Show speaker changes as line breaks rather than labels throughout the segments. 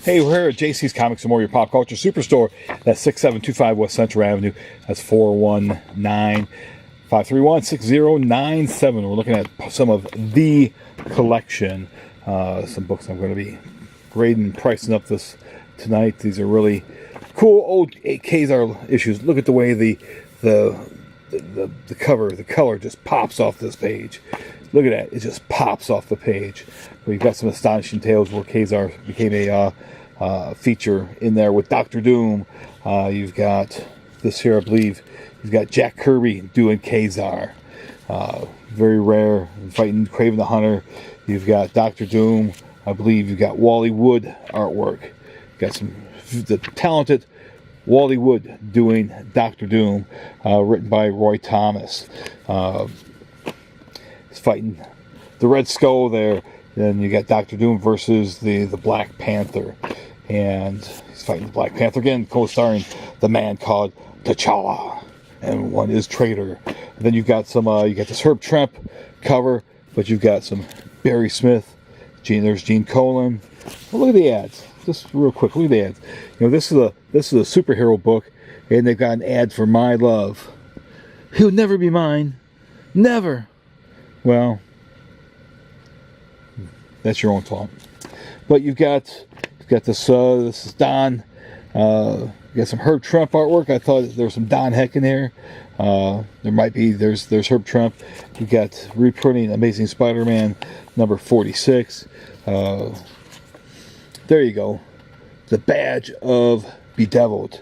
Hey, we're here at JC's Comics and More, your pop culture superstore. That's 6725 West Central Avenue. That's 419-531-6097. We're looking at some of the collection. Some books I'm going to be grading and pricing up this tonight. These are really cool old Ka-Zar issues. Look at the way the cover, the color just pops off this page. Look at that. It just pops off the page. We've got some astonishing tales where Ka-Zar became a feature in there with Dr. Doom. You've got this here, I believe. You've got Jack Kirby doing Ka-Zar. Very rare. Fighting Kraven the Hunter. You've got Dr. Doom. I believe you've got Wally Wood artwork. You've got the talented Wally Wood doing Dr. Doom, written by Roy Thomas. He's fighting the Red Skull there. Then you got Dr. Doom versus the Black Panther. And he's fighting the Black Panther again, co-starring the man called T'Challa. And one is Traitor. And then you've got you got this Herb Trimpe cover, but you've got some Barry Smith. There's Gene Colan. Well, look at the ads. Just real quick, look at the ads. You know, this is a superhero book, and they've got an ad for My Love. He'll never be mine. Never. Well, that's your own fault. But you've got this. This is Don. You got some Herb Trimpe artwork. I thought there was some Don Heck in here. There might be. There's Herb Trimpe. You got reprinting Amazing Spider-Man number 46. There you go. The Badge of Bedeviled.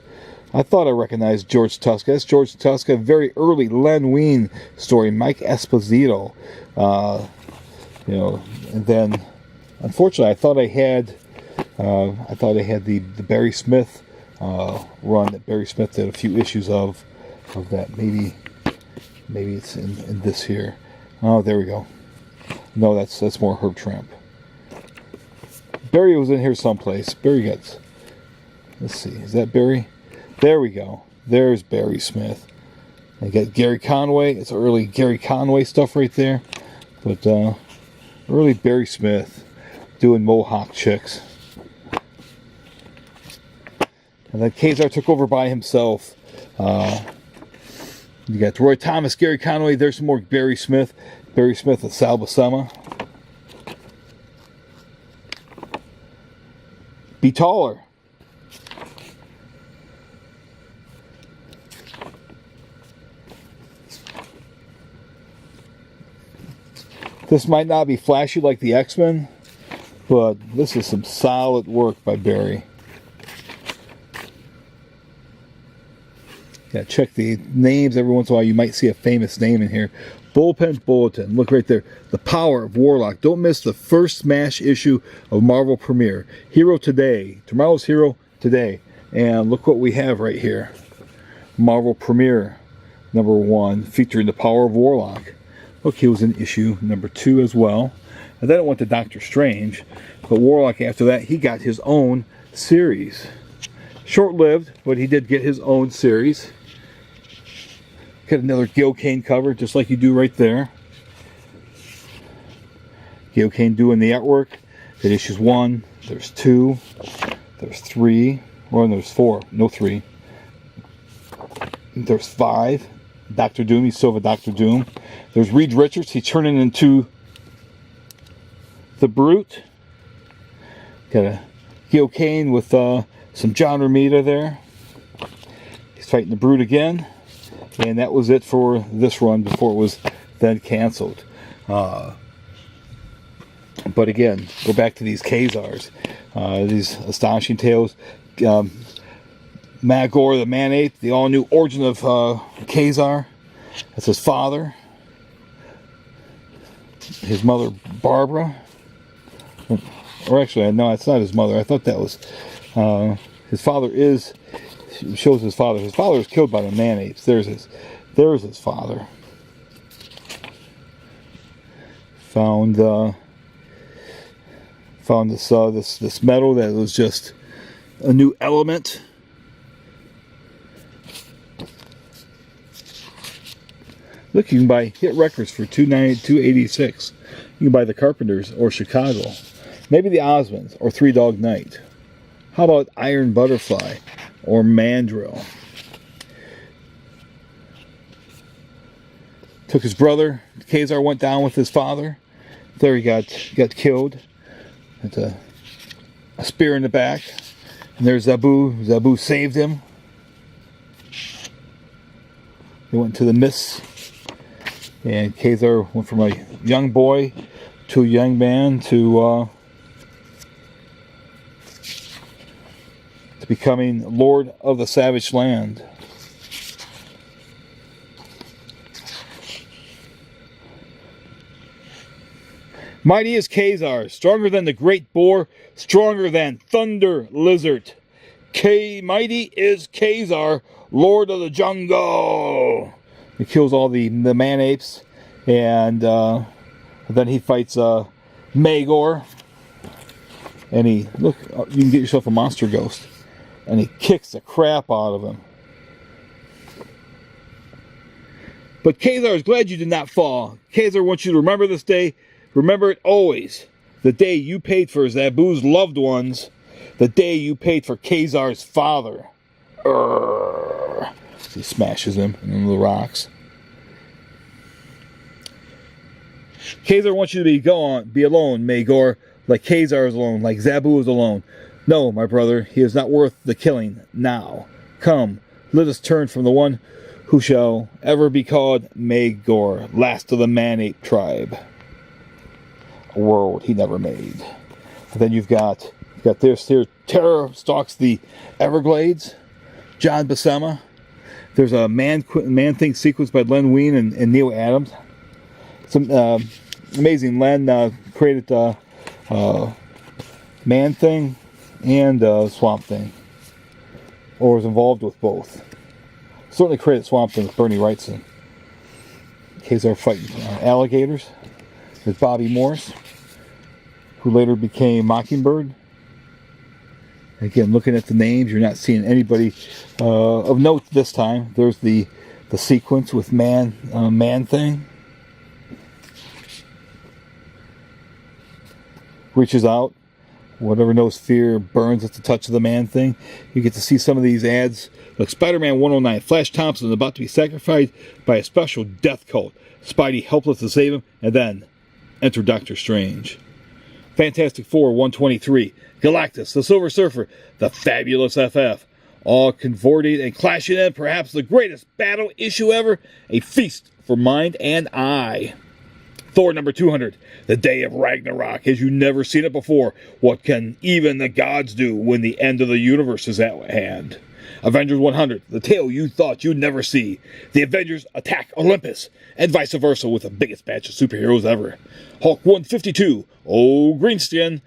I thought I recognized George Tuska. That's George Tuska. Very early Len Wein story. Mike Esposito. You know, and then unfortunately, I thought I had the Barry Smith run that Barry Smith did a few issues of that. Maybe it's in this here. Oh, there we go. No, that's more Herb Trimpe. Barry was in here someplace. Barry gets. Let's see. Is that Barry? There we go. There's Barry Smith. I got Gary Conway. It's early Gary Conway stuff right there. But early Barry Smith doing Mohawk chicks. And then Ka-Zar took over by himself. You got Roy Thomas, Gary Conway. There's some more Barry Smith. Barry Smith and Sal Buscema. Be taller. This might not be flashy like the X-Men, but this is some solid work by Barry. Yeah, check the names. Every once in a while you might see a famous name in here. Bullpen Bulletin. Look right there. The Power of Warlock. Don't miss the first Smash issue of Marvel Premiere. Hero Today. Tomorrow's Hero Today. And look what we have right here. Marvel Premiere number 1 featuring the Power of Warlock. Look, he was in issue number 2 as well. And then it went to Doctor Strange. But Warlock after that, he got his own series. Short-lived, but he did get his own series. Got another Gil Kane cover, just like you do right there. Gil Kane doing the artwork. That issues 1, there's 2, there's 3, or there's 4, no 3. There's 5. Dr. Doom, he's still a Dr. Doom. There's Reed Richards, he's turning into the Brute. Got a Gil Kane with some John Romita there. He's fighting the Brute again. And that was it for this run before it was then canceled. But again, go back to these Ka-Zars. These astonishing tales. Magor the Man-Ape, the all-new origin of Ka-Zar. That's his father. His mother, Barbara. Or actually, no, it's not his mother. I thought that was... his father is... shows his father. His father was killed by the Man-Apes. There's his father. Found this metal that was just a new element. Look, you can buy Hit Records for $286. You can buy the Carpenters or Chicago. Maybe the Osmonds or Three Dog Night. How about Iron Butterfly or Mandrill? Took his brother. Ka-Zar went down with his father. There he got killed. With a spear in the back. And there's Zabu. Zabu saved him. They went to the mists. And Ka-Zar went from a young boy to a young man to becoming Lord of the Savage Land. Mighty is Ka-Zar, stronger than the great boar, stronger than thunder lizard. Mighty is Ka-Zar, Lord of the jungle. He kills all the man apes, and then he fights Magor. And you can get yourself a monster ghost. And he kicks the crap out of him. But Ka-Zar is glad you did not fall. Ka-Zar wants you to remember this day. Remember it always. The day you paid for Zabu's loved ones. The day you paid for Ka-Zar's father. He smashes him into the rocks. Ka-Zar wants you to be alone, Magor. Like Ka-Zar is alone. Like Zabu is alone. No, my brother, he is not worth the killing now. Come, let us turn from the one who shall ever be called Magor, last of the man-ape tribe. A world he never made. And then you've got this here. Terror stalks the Everglades. John Buscema. There's a Man-Thing sequence by Len Wein and Neil Adams. Some amazing. Len created Man-Thing and Swamp Thing, or was involved with both. Certainly created Swamp Thing with Bernie Wrightson. Ka-Zar fighting alligators with Bobby Morse, who later became Mockingbird. Again, looking at the names, you're not seeing anybody of note this time. There's the sequence with Man-Thing. Reaches out. Whatever knows fear burns at the touch of the Man-Thing. You get to see some of these ads. Like Spider-Man 109. Flash Thompson is about to be sacrificed by a special death cult. Spidey helpless to save him. And then enter Doctor Strange. Fantastic Four 123. Galactus, the Silver Surfer, the Fabulous FF. All convorting and clashing in perhaps the greatest battle issue ever. A feast for mind and eye. Thor number 200, the day of Ragnarok, as you've never seen it before. What can even the gods do when the end of the universe is at hand? Avengers 100, the tale you thought you'd never see. The Avengers attack Olympus, and vice versa with the biggest batch of superheroes ever. Hulk 152, Old Greenskin,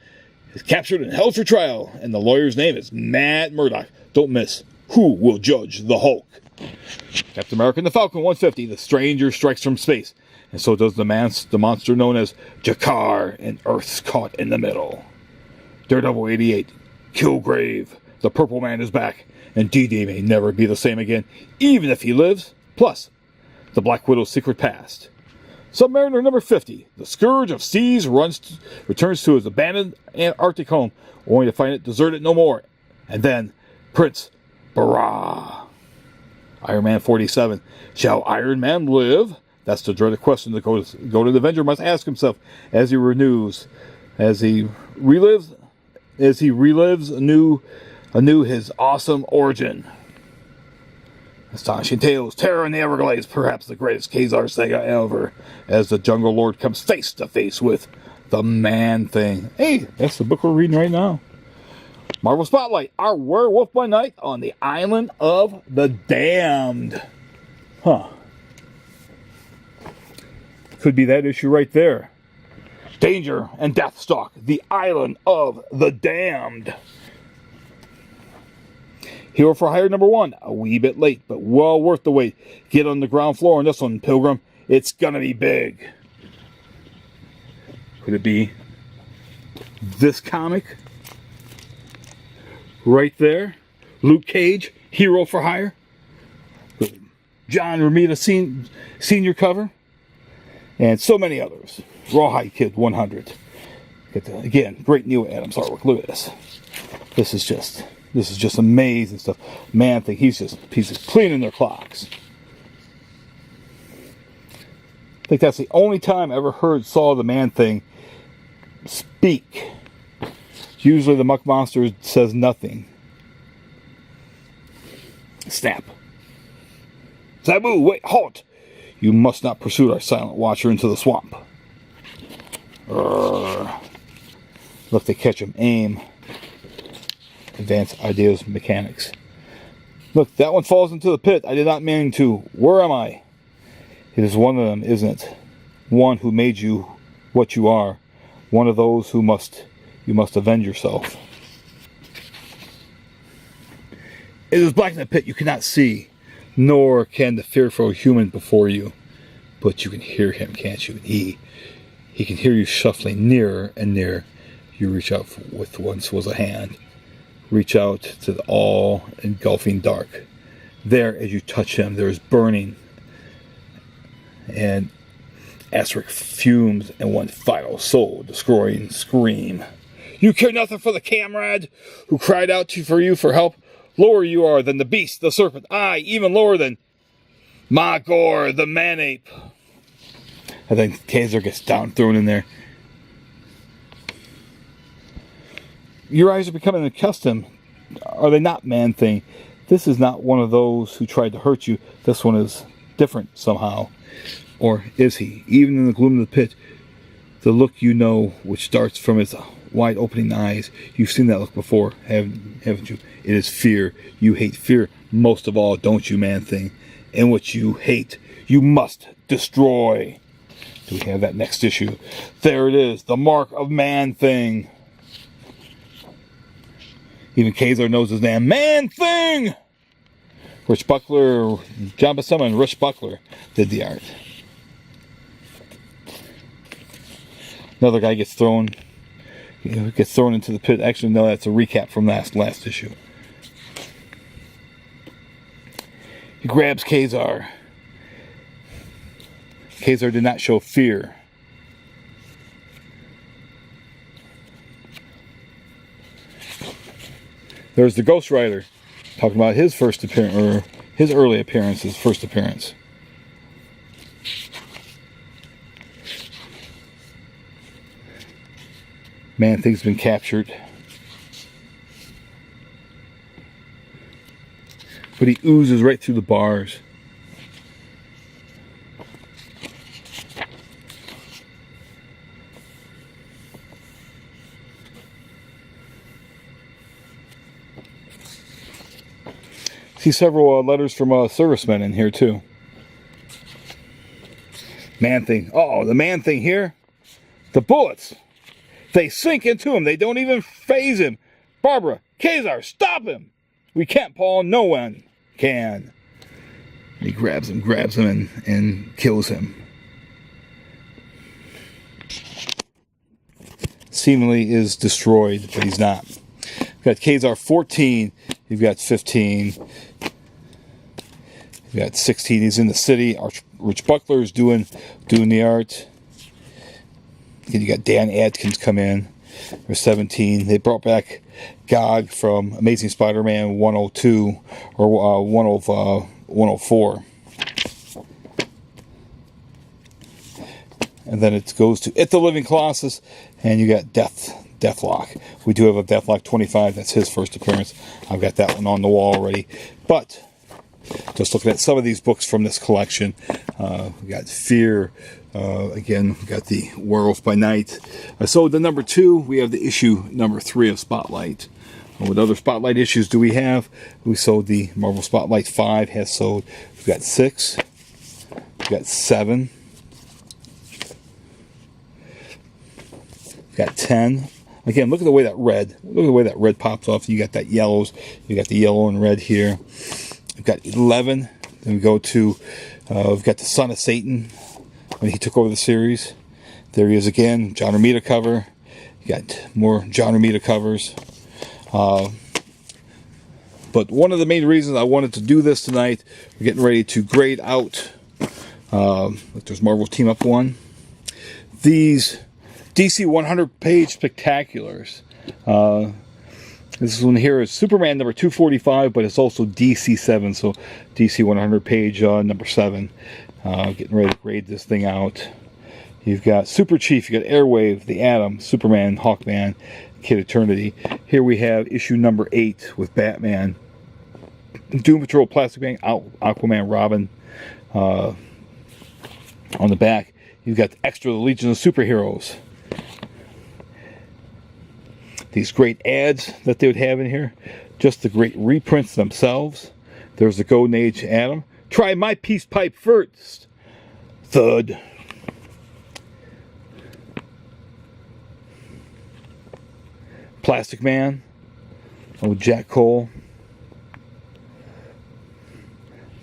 is captured and held for trial, and the lawyer's name is Matt Murdock. Don't miss Who Will Judge the Hulk? Captain America and the Falcon 150, the stranger strikes from space. And so does the monster known as Jakar, and Earth's caught in the middle. Daredevil 88, Killgrave, the Purple Man is back, and D-Day may never be the same again, even if he lives. Plus, the Black Widow's secret past. Submariner number 50, the Scourge of Seas returns to his abandoned Antarctic home, only to find it deserted no more. And then, Prince Barra. Iron Man 47, shall Iron Man live? That's the dreaded question that go to the Avenger must ask himself as he relives anew his awesome origin. Astonishing Tales, Terror in the Everglades, perhaps the greatest Ka-Zar saga ever, as the Jungle Lord comes face to face with the Man-Thing. Hey, that's the book we're reading right now. Marvel Spotlight, our Werewolf by Night on the Island of the Damned. Huh. Could be that issue right there. Danger and Deathstalk, the Island of the Damned. Hero for Hire number 1, a wee bit late, but well worth the wait. Get on the ground floor on this one, Pilgrim. It's gonna be big. Could it be this comic? Right there. Luke Cage, Hero for Hire. John Romita Senior cover. And so many others. Rawhide Kid 100. Again, great Neil Adams artwork. Look at this. This is just amazing stuff. Man-Thing, he's just cleaning their clocks. I think that's the only time I ever saw the Man-Thing speak. Usually the Muck Monster says nothing. Snap. Zabu, wait, halt! You must not pursue our silent watcher into the swamp. Look, they catch him. Aim. Advanced ideas, mechanics. Look, that one falls into the pit. I did not mean to. Where am I? It is one of them, isn't it? One who made you what you are. One of those who you must avenge yourself. It is black in the pit you cannot see, nor can the fearful human before you. But you can hear him, can't you? And he can hear you shuffling nearer and nearer. You reach out with once was a hand. Reach out to the all-engulfing dark. There, as you touch him, there is burning and acidic fumes and one final soul-destroying scream. You care nothing for the comrade who cried out for you for help. Lower you are than the beast, the serpent. Aye, even lower than Magor, the man-ape. I think Ka-Zar gets thrown in there. Your eyes are becoming accustomed. Are they not, Man-Thing? This is not one of those who tried to hurt you. This one is different somehow. Or is he? Even in the gloom of the pit, the look you know, which starts from his wide opening eyes. You've seen that look before, haven't you? It is fear. You hate fear most of all, don't you, Man-Thing? And what you hate, you must destroy. Do we have that next issue? There it is, the mark of Man-Thing. Even Ka-Zar knows his name. Man-Thing! Rich Buckler, John Buscema and Rich Buckler did the art. Another guy gets thrown into the pit. Actually, no, that's a recap from last issue. He grabs Ka-Zar. Ka-Zar did not show fear. There's the Ghost Rider, talking about his first appearance, or his early appearance, his first appearance. Man-Thing's been captured. But he oozes right through the bars. See several letters from servicemen in here too. Man-Thing. Uh-oh, the Man-Thing here. The bullets. They sink into him. They don't even phase him. Barbara, Ka-Zar, stop him. We can't, Paul. No one can. And he grabs him and kills him. Seemingly is destroyed, but he's not. You've got Ka-Zar 14. You've got 15. You've got 16. He's in the city. Rich Buckler is doing the art. And you got Dan Adkins come in. There's 17. They brought back Gog from Amazing Spider-Man 102 or 104. And then it goes to It the Living Colossus, and you got Deathlock. We do have a Deathlock 25. That's his first appearance. I've got that one on the wall already. But just looking at some of these books from this collection, we got Fear. Again, we got the Werewolf by Night. So the number 2, we have the issue number 3 of Spotlight. What other Spotlight issues do we have? We sold the Marvel Spotlight 5 has sold. We've got 6. We've got 7. We've got 10. Again, look at the way that red pops off. You got that yellows. You got the yellow and red here. We've got 11. Then we go to, we've got the Son of Satan when he took over the series. There he is again, John Romita cover. You got more John Romita covers. But one of the main reasons I wanted to do this tonight, we're getting ready to grade out, look, there's Marvel Team Up 1. These DC 100-page spectaculars. This one here is Superman number 245, but it's also DC 7, so DC 100 page number 7. Getting ready to grade this thing out. You've got Super Chief, you got Airwave, the Atom, Superman, Hawkman, Kid Eternity. Here we have issue number 8 with Batman, Doom Patrol, Plastic Man, Aquaman, Robin. On the back, you've got Extra, the Legion of Superheroes. These great ads that they would have in here. Just the great reprints themselves. There's the Golden Age Atom. Try my peace pipe first. Thud. Plastic Man. Oh, Jack Cole.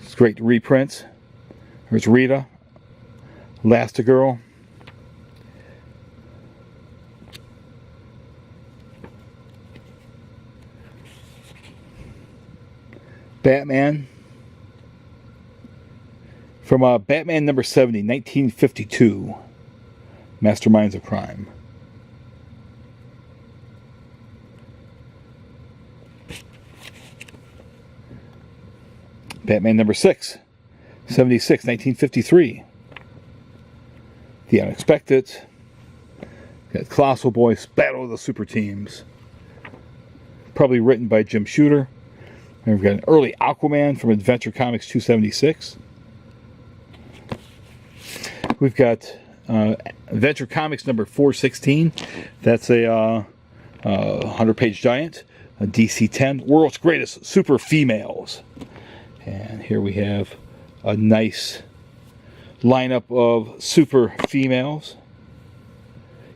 It's great reprints. There's Rita. Elastigirl. Batman. From Batman number 70, 1952. Masterminds of Crime. Batman number 6, 76, 1953. The Unexpected. Got Colossal Boys, Battle of the Super Teams. Probably written by Jim Shooter. And we've got an early Aquaman from Adventure Comics 276. We've got Adventure Comics number 416. That's a 100-page giant. A DC 10. World's Greatest Super Females. And here we have a nice lineup of super females.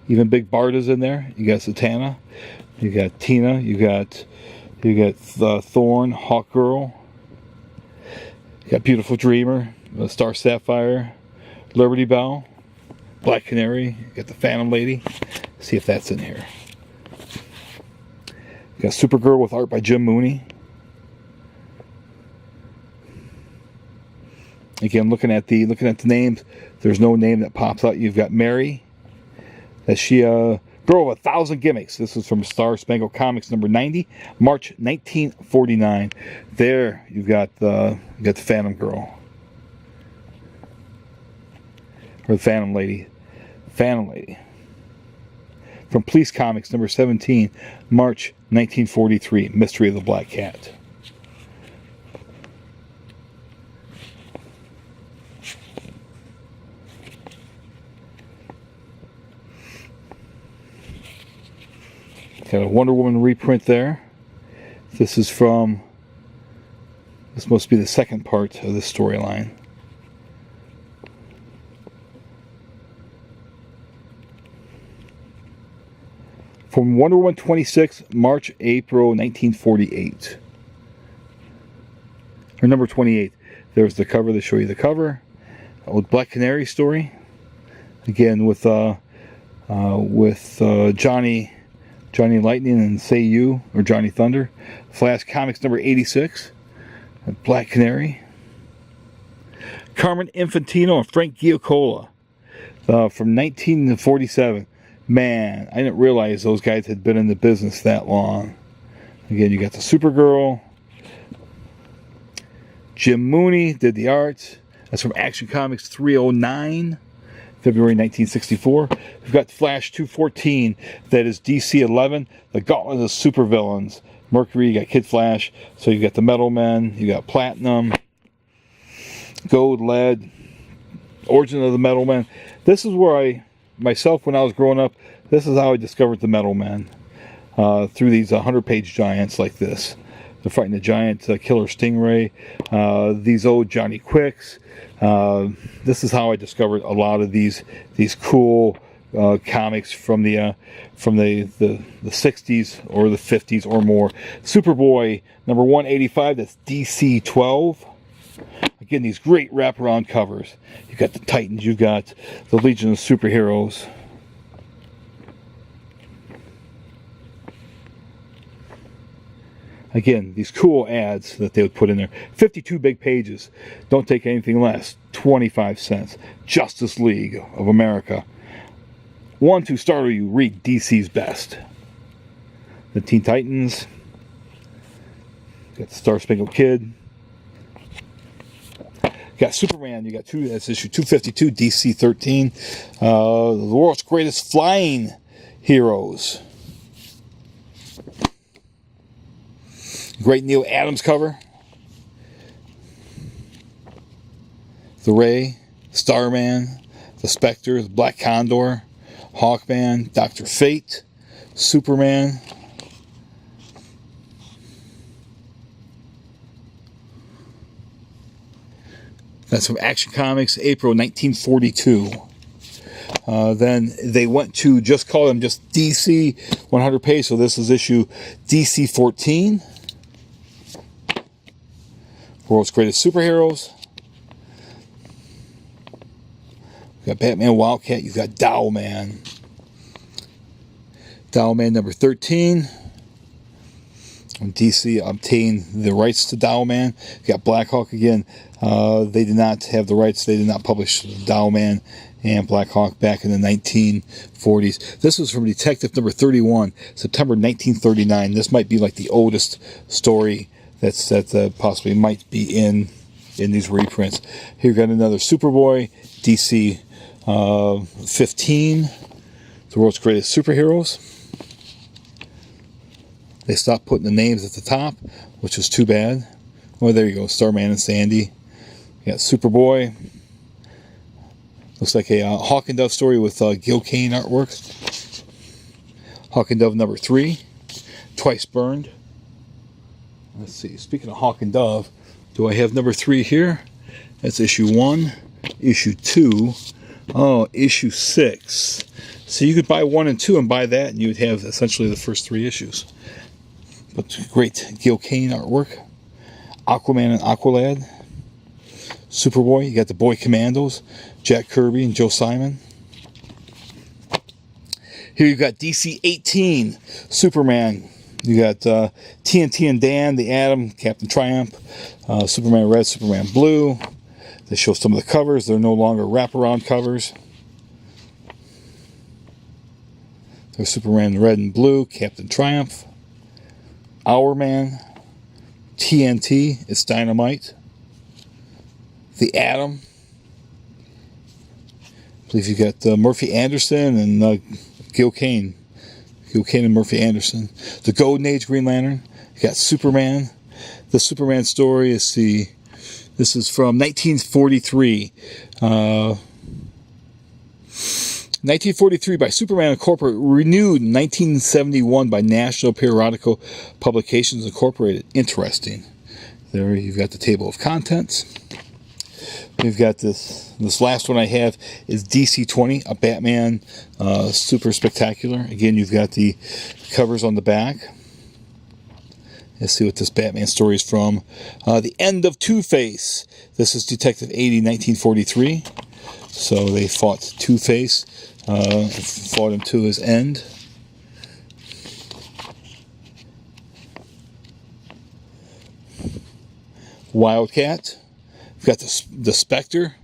Even Big Barda's in there. You got Satana. You got Tina. You got Thorn, Hawkgirl. You got Beautiful Dreamer, Star Sapphire, Liberty Bell, Black Canary. You got the Phantom Lady. See if that's in here. You got Supergirl with art by Jim Mooney. Again, looking at the names, there's no name that pops out. You've got Mary. That's she Girl of 1,000 Gimmicks. This is from Star Spangled Comics number 90, March 1949. There you've got the Phantom Girl. Or the Phantom Lady. Phantom Lady. From Police Comics number 17, March 1943, Mystery of the Black Cat. Got a Wonder Woman reprint there. This must be the second part of this storyline. From Wonder Woman 26, March, April 1948. Or number 28. There's the cover to show you the cover. Old Black Canary story. Again with Johnny Lightning and Say You, or Johnny Thunder. Flash Comics number 86. Black Canary. Carmen Infantino and Frank Giacola from 1947. Man, I didn't realize those guys had been in the business that long. Again, you got the Supergirl. Jim Mooney did the art. That's from Action Comics 309. February 1964. We've got Flash 214. That is DC 11. The Gauntlet of Supervillains. Mercury, you got Kid Flash. So you got the Metal Men. You got Platinum. Gold, Lead. Origin of the Metal Men. This is where myself, when I was growing up, this is how I discovered the Metal Men. Through these 100-page giants like this. They're fighting the giant killer Stingray. These old Johnny Quicks. This is how I discovered a lot of these cool comics from the 60s or the 50s or more. Superboy number 185. That's DC 12. Again, these great wraparound covers. You've got the Titans. You've got the Legion of Superheroes. Again, these cool ads that they would put in there. 52 big pages. Don't take anything less. 25 cents. Justice League of America. One to startle you, read DC's best. The Teen Titans. Got the Star Spangled Kid. Got Superman. You got that's issue 252, DC 13. The world's greatest flying heroes. Great Neil Adams cover. The Ray, Starman, the Spectre, the Black Condor, Hawkman, Dr. Fate, Superman. That's from Action Comics, April 1942. Then they went to just call them just DC 100 page. So this is issue DC 14. World's Greatest Superheroes. You've got Batman Wildcat. You've got Dowman. Dowman number 13. When DC obtained the rights to Dowman. You've got Blackhawk again. They did not have the rights. They did not publish Dowman and Blackhawk back in the 1940s. This was from Detective number 31, September 1939. This might be like the oldest story that possibly might be in these reprints. Here we got another Superboy, DC 15, the world's greatest superheroes. They stopped putting the names at the top, which was too bad. Well, there you go, Starman and Sandy. You got Superboy. Looks like a Hawk and Dove story with Gil Kane artwork. Hawk and Dove number 3, Twice Burned. Let's see, speaking of Hawk and Dove, do I have number 3 here? That's issue 1, issue 2, issue 6. So you could buy 1 and 2 and buy that, and you would have essentially the first 3 issues. But great Gil Kane artwork. Aquaman and Aqualad. Superboy, you got the Boy Commandos, Jack Kirby and Joe Simon. Here you've got DC 18, Superman. You got TNT and Dan, the Atom, Captain Triumph, Superman Red, Superman Blue. They show some of the covers. They're no longer wraparound covers. There's Superman Red and Blue, Captain Triumph, Our Man, TNT, it's Dynamite, the Atom. I believe you got Murphy Anderson and Gil Kane. Gil Kane and Murphy Anderson. The Golden Age Green Lantern. You got Superman. The Superman story is this is from 1943. 1943 by Superman Incorporated, renewed in 1971 by National Periodical Publications Incorporated. Interesting. There you've got the table of contents. We've got this last one I have is DC 20, a Batman Super Spectacular. Again, you've got the covers on the back. Let's see what this Batman story is from. The End of Two-Face. This is Detective 80, 1943. So they fought Two-Face, fought him to his end. Wildcat. We've got the Spectre.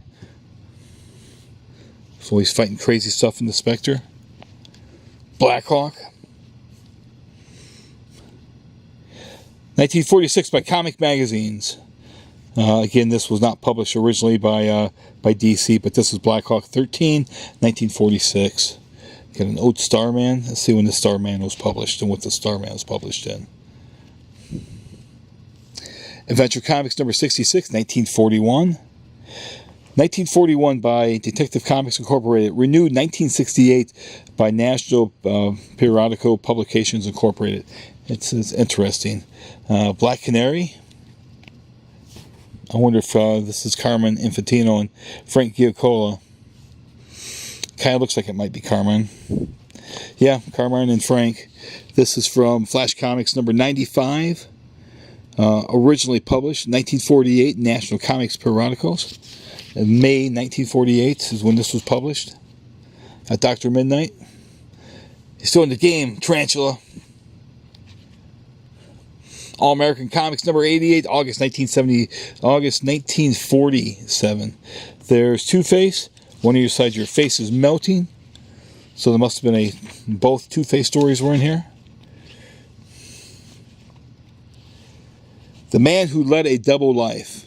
So he's fighting crazy stuff in the Spectre. Blackhawk. 1946 by Comic Magazines. Again, this was not published originally by DC, but this is Blackhawk 13, 1946. Got an Ode Starman. Let's see when the Starman was published and what the Starman was published in. Adventure Comics number 66, 1941. 1941 by Detective Comics Incorporated. Renewed 1968 by National Periodical Publications Incorporated. It's interesting. Black Canary. I wonder if this is Carmen Infantino and Frank Giacola. Kind of looks like it might be Carmen. Yeah, Carmen and Frank. This is from Flash Comics number 95. Originally published 1948 National Comics Periodicals. In May 1948 is when this was published. Dr. Midnight. He's still in the game, Tarantula. All American Comics number 88, August 1947. There's Two-Face. One of your sides, your face is melting. So there must have been both Two-Face stories were in here. The Man Who Led a Double Life.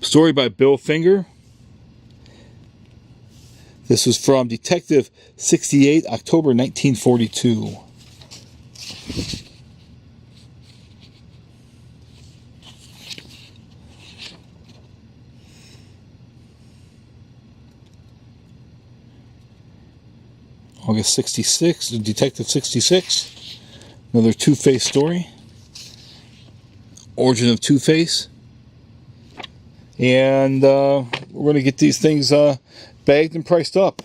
Story by Bill Finger. This was from Detective 68, October 1942. August 66, Detective 66. Another Two-Face story. Origin of Two-Face. And we're going to get these things bagged and priced up.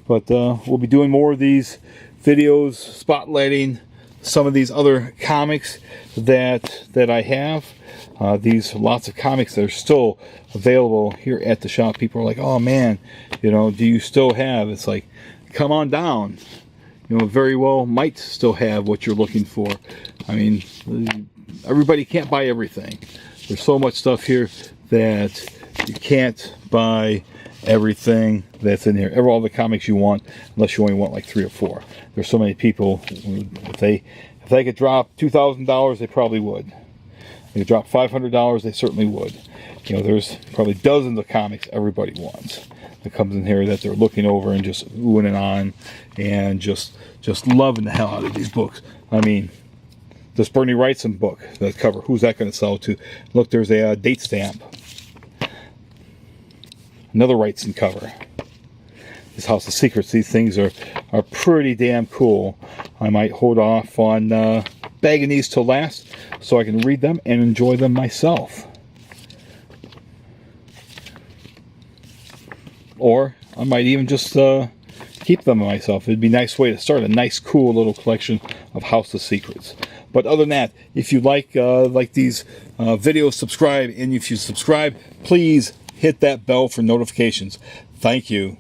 But we'll be doing more of these videos spotlighting some of these other comics that I have. These lots of comics that are still available here at the shop. People are like, oh man, you know, do you still have? It's like, come on down. You know, very well might still have what you're looking for. I mean, everybody can't buy everything. There's so much stuff here that you can't buy everything that's in here. All the comics you want, unless you only want like 3 or 4. There's so many people. If they could drop $2,000, they probably would. If they could drop $500, they certainly would. You know, there's probably dozens of comics everybody wants that comes in here that they're looking over and just oohing and on and just loving the hell out of these books. I mean, this Bernie Wrightson book, the cover, who's that going to sell to? Look, there's a date stamp. Another Wrightson cover. This House of Secrets, these things are pretty damn cool. I might hold off on bagging these till last so I can read them and enjoy them myself. Or I might even just keep them myself. It'd be a nice way to start a nice, cool little collection of House of Secrets. But other than that, if you like these videos, subscribe. And if you subscribe, please hit that bell for notifications. Thank you.